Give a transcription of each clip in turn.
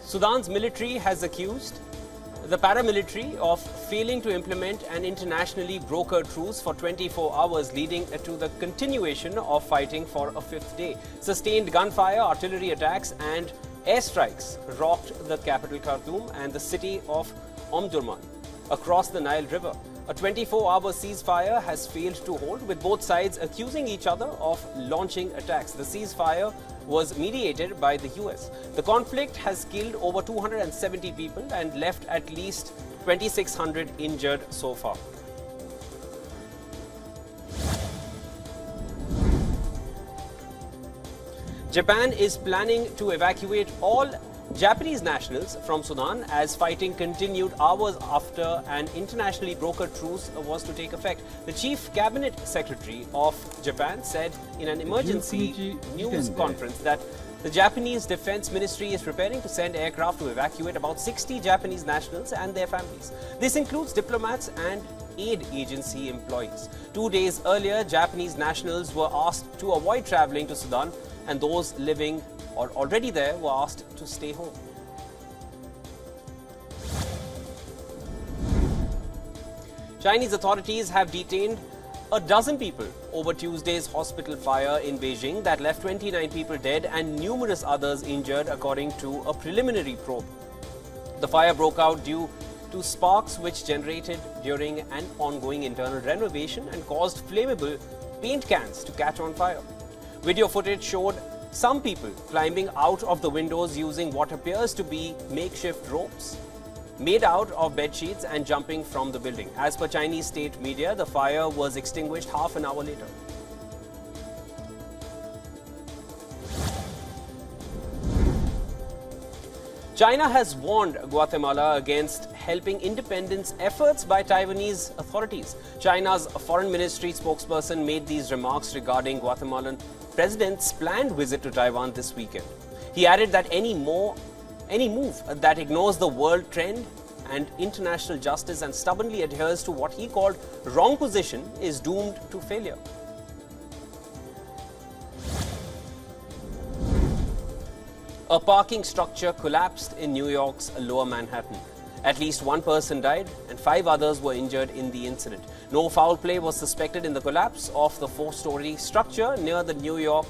Sudan's military has accused the paramilitary of failing to implement an internationally brokered truce for 24 hours, leading to the continuation of fighting for a fifth day. Sustained gunfire, artillery attacks and airstrikes rocked the capital Khartoum and the city of Omdurman across the Nile River. A 24-hour ceasefire has failed to hold, with both sides accusing each other of launching attacks. The ceasefire was mediated by the US. The conflict has killed over 270 people and left at least 2,600 injured so far. Japan is planning to evacuate all Japanese nationals from Sudan as fighting continued hours after an internationally brokered truce was to take effect. The chief cabinet secretary of Japan said in an emergency news conference that the Japanese Defense Ministry is preparing to send aircraft to evacuate about 60 Japanese nationals and their families. This includes diplomats and aid agency employees. 2 days earlier, Japanese nationals were asked to avoid traveling to Sudan, and those living or already there were asked to stay home. Chinese authorities have detained a dozen people over Tuesday's hospital fire in Beijing that left 29 people dead and numerous others injured, according to a preliminary probe. The fire broke out due to sparks which generated during an ongoing internal renovation and caused flammable paint cans to catch on fire. Video footage showed some people climbing out of the windows using what appears to be makeshift ropes made out of bed sheets and jumping from the building. As per Chinese state media, the fire was extinguished half an hour later. China has warned Guatemala against helping independence efforts by Taiwanese authorities. China's foreign ministry spokesperson made these remarks regarding Guatemalan president's planned visit to Taiwan this weekend. He added that any move that ignores the world trend and international justice and stubbornly adheres to what he called wrong position is doomed to failure. A parking structure collapsed in New York's Lower Manhattan. At least one person died and 5 others were injured in the incident. No foul play was suspected in the collapse of the 4-story structure near the New York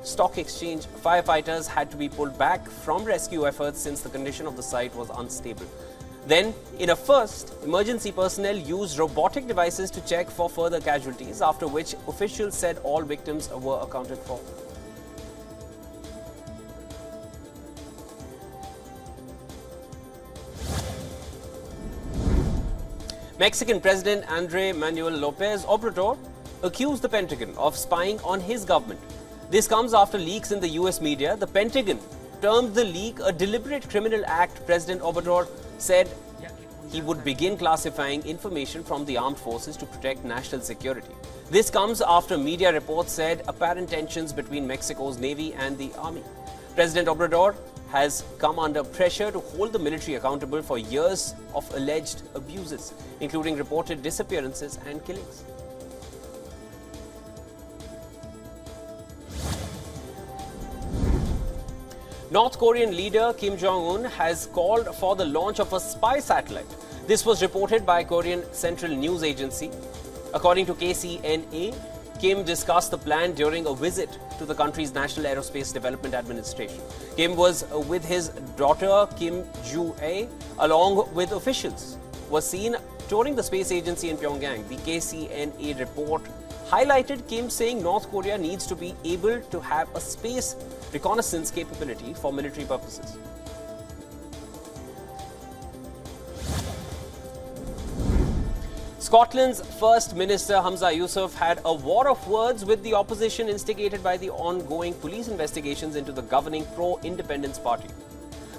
Stock Exchange. Firefighters had to be pulled back from rescue efforts since the condition of the site was unstable. Then, in a first, emergency personnel used robotic devices to check for further casualties, after which officials said all victims were accounted for. Mexican President Andrés Manuel López Obrador accused the Pentagon of spying on his government. This comes after leaks in the US media. The Pentagon termed the leak a deliberate criminal act. President Obrador said he would begin classifying information from the armed forces to protect national security. This comes after media reports said apparent tensions between Mexico's Navy and the Army. President Obrador has come under pressure to hold the military accountable for years of alleged abuses, including reported disappearances and killings. North Korean leader Kim Jongun has called for the launch of a spy satellite. This was reported by Korean Central News Agency. According to KCNA, Kim discussed the plan during a visit to the country's National Aerospace Development Administration. Kim was with his daughter Kim Joo-ae along with officials, was seen touring the space agency in Pyongyang. The KCNA report highlighted Kim saying North Korea needs to be able to have a space reconnaissance capability for military purposes. Scotland's First Minister Humza Yousaf had a war of words with the opposition instigated by the ongoing police investigations into the governing pro-independence party.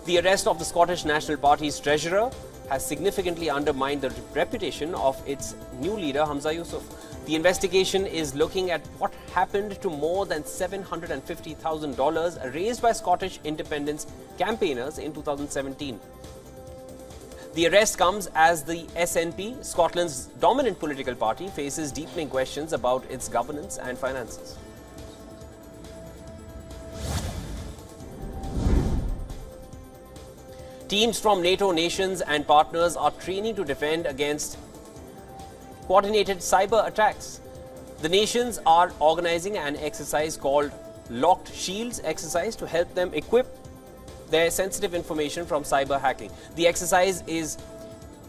The arrest of the Scottish National Party's treasurer has significantly undermined the reputation of its new leader Humza Yousaf. The investigation is looking at what happened to more than $750,000 raised by Scottish independence campaigners in 2017. The arrest comes as the SNP, Scotland's dominant political party, faces deepening questions about its governance and finances. Teams from NATO nations and partners are training to defend against coordinated cyber attacks. The nations are organizing an exercise called Locked Shields exercise to help them equip their sensitive information from cyber hacking. The exercise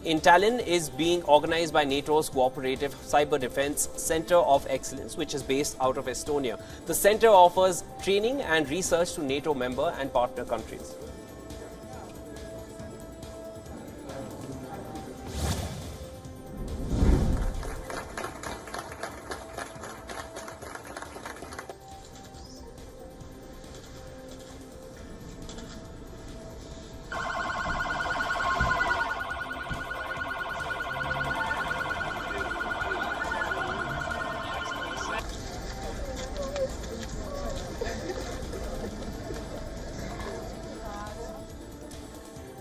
in Tallinn is being organized by NATO's Cooperative Cyber Defense Center of Excellence, which is based out of Estonia. The center offers training and research to NATO member and partner countries.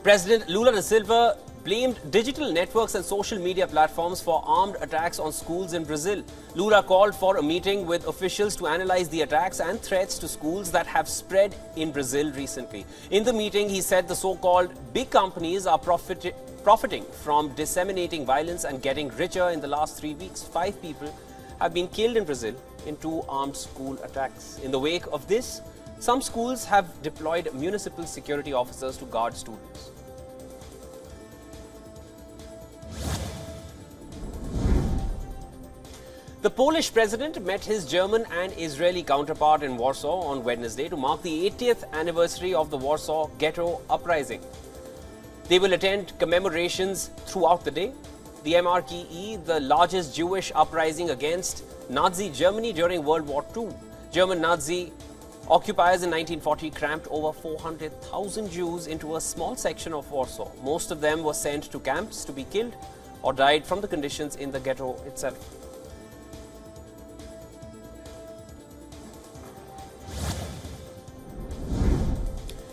President Lula de Silva blamed digital networks and social media platforms for armed attacks on schools in Brazil. Lula called for a meeting with officials to analyze the attacks and threats to schools that have spread in Brazil recently. In the meeting, he said the so-called big companies are profiting from disseminating violence and getting richer. In the last 3 weeks, 5 people have been killed in Brazil in 2 armed school attacks. In the wake of this, some schools have deployed municipal security officers to guard students. The Polish president met his German and Israeli counterpart in Warsaw on Wednesday to mark the 80th anniversary of the Warsaw Ghetto Uprising. They will attend commemorations throughout the day. The MRKE, the largest Jewish uprising against Nazi Germany during World War II. German Nazi occupiers in 1940 cramped over 400,000 Jews into a small section of Warsaw. Most of them were sent to camps to be killed or died from the conditions in the ghetto itself.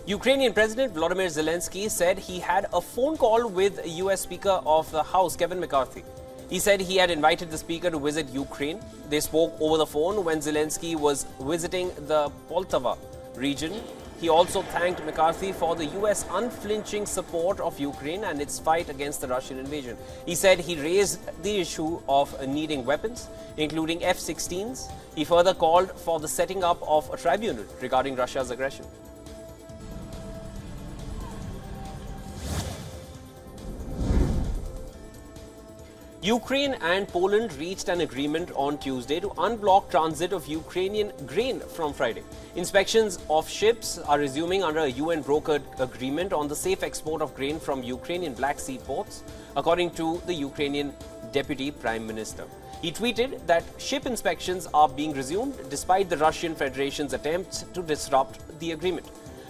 Ukrainian President Volodymyr Zelensky said he had a phone call with US Speaker of the House, Kevin McCarthy. He said he had invited the Speaker to visit Ukraine. They spoke over the phone when Zelensky was visiting the Poltava region. He also thanked McCarthy for the US unflinching support of Ukraine and its fight against the Russian invasion. He said he raised the issue of needing weapons, including F-16s. He further called for the setting up of a tribunal regarding Russia's aggression. Ukraine and Poland reached an agreement on Tuesday to unblock transit of Ukrainian grain from Friday. Inspections of ships are resuming under a UN-brokered agreement on the safe export of grain from Ukrainian Black Sea ports, according to the Ukrainian Deputy Prime Minister. He tweeted that ship inspections are being resumed despite the Russian Federation's attempts to disrupt the agreement.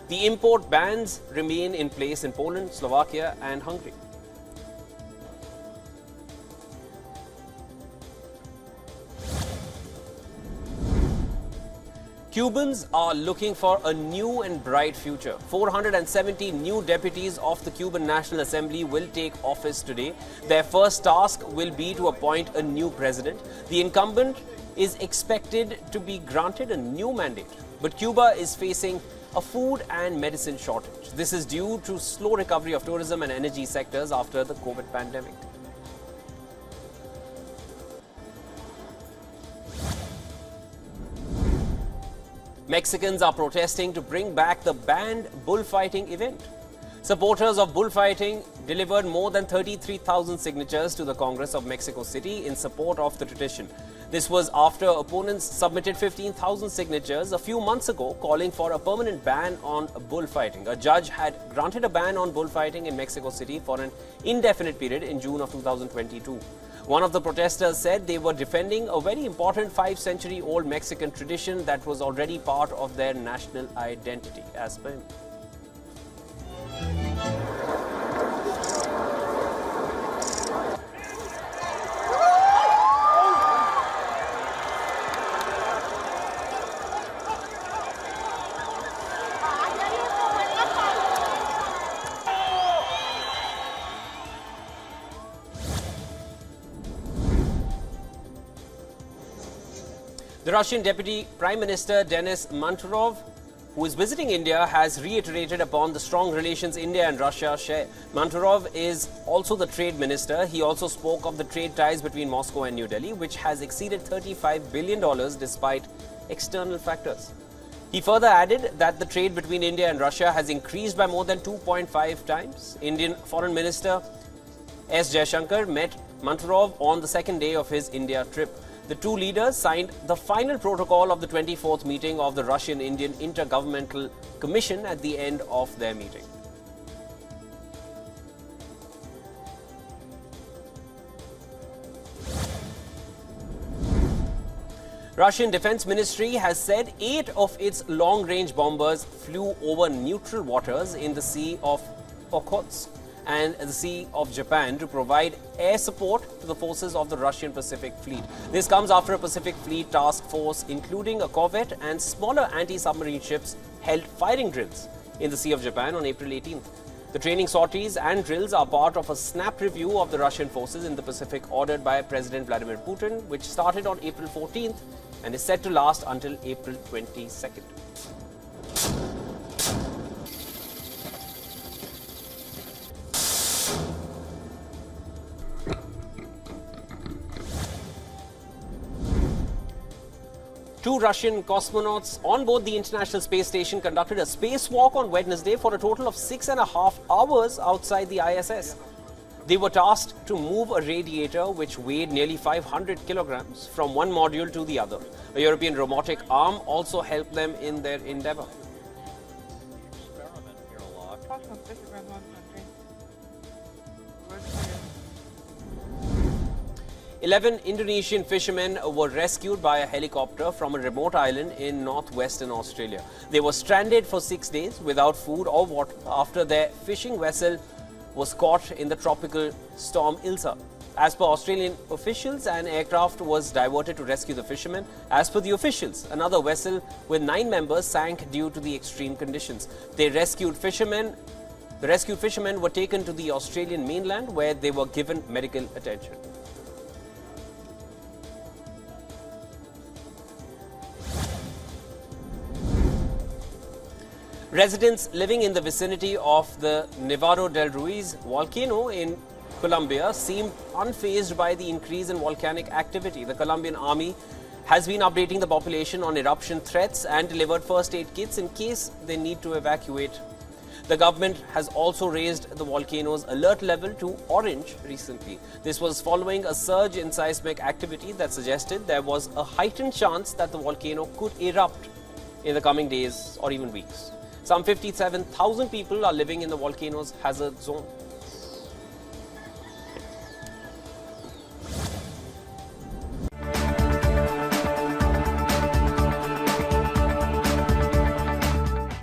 The import bans remain in place in Poland, Slovakia and Hungary. Cubans are looking for a new and bright future. 470 new deputies of the Cuban National Assembly will take office today. Their first task will be to appoint a new president. The incumbent is expected to be granted a new mandate. But Cuba is facing a food and medicine shortage. This is due to slow recovery of tourism and energy sectors after the COVID pandemic. Mexicans are protesting to bring back the banned bullfighting event. Supporters of bullfighting delivered more than 33,000 signatures to the Congress of Mexico City in support of the tradition. This was after opponents submitted 15,000 signatures a few months ago calling for a permanent ban on bullfighting. A judge had granted a ban on bullfighting in Mexico City for an indefinite period in June of 2022. One of the protesters said they were defending a very important 5-century-old Mexican tradition that was already part of their national identity, as per him. The Russian Deputy Prime Minister Denis Manturov who is visiting India, has reiterated upon the strong relations India and Russia share. Manturov is also the trade minister. He also spoke of the trade ties between Moscow and New Delhi, which has exceeded $35 billion despite external factors. He further added that the trade between India and Russia has increased by more than 2.5 times. Indian Foreign Minister S. Jaishankar met Manturov on the second day of his India trip. The two leaders signed the final protocol of the 24th meeting of the Russian-Indian Intergovernmental Commission at the end of their meeting. Russian Defense Ministry has said 8 of its long-range bombers flew over neutral waters in the Sea of Okhotsk and the Sea of Japan to provide air support to the forces of the Russian Pacific Fleet. This comes after a Pacific Fleet task force, including a corvette and smaller anti-submarine ships, held firing drills in the Sea of Japan on April 18th. The training sorties and drills are part of a snap review of the Russian forces in the Pacific ordered by President Vladimir Putin, which started on April 14th and is set to last until April 22nd. Two Russian cosmonauts on board the International Space Station conducted a spacewalk on Wednesday for a total of 6.5 hours outside the ISS. They were tasked to move a radiator which weighed nearly 500 kilograms from one module to the other. A European robotic arm also helped them in their endeavor. 11 Indonesian fishermen were rescued by a helicopter from a remote island in northwestern Australia. They were stranded for 6 days without food or water after their fishing vessel was caught in the tropical storm Ilsa. As per Australian officials, an aircraft was diverted to rescue the fishermen. As per the officials, another vessel with 9 members sank due to the extreme conditions. The rescued fishermen were taken to the Australian mainland where they were given medical attention. Residents living in the vicinity of the Nevado del Ruiz volcano in Colombia seem unfazed by the increase in volcanic activity. The Colombian army has been updating the population on eruption threats and delivered first aid kits in case they need to evacuate. The government has also raised the volcano's alert level to orange recently. This was following a surge in seismic activity that suggested there was a heightened chance that the volcano could erupt in the coming days or even weeks. Some 57,000 people are living in the volcano's hazard zone.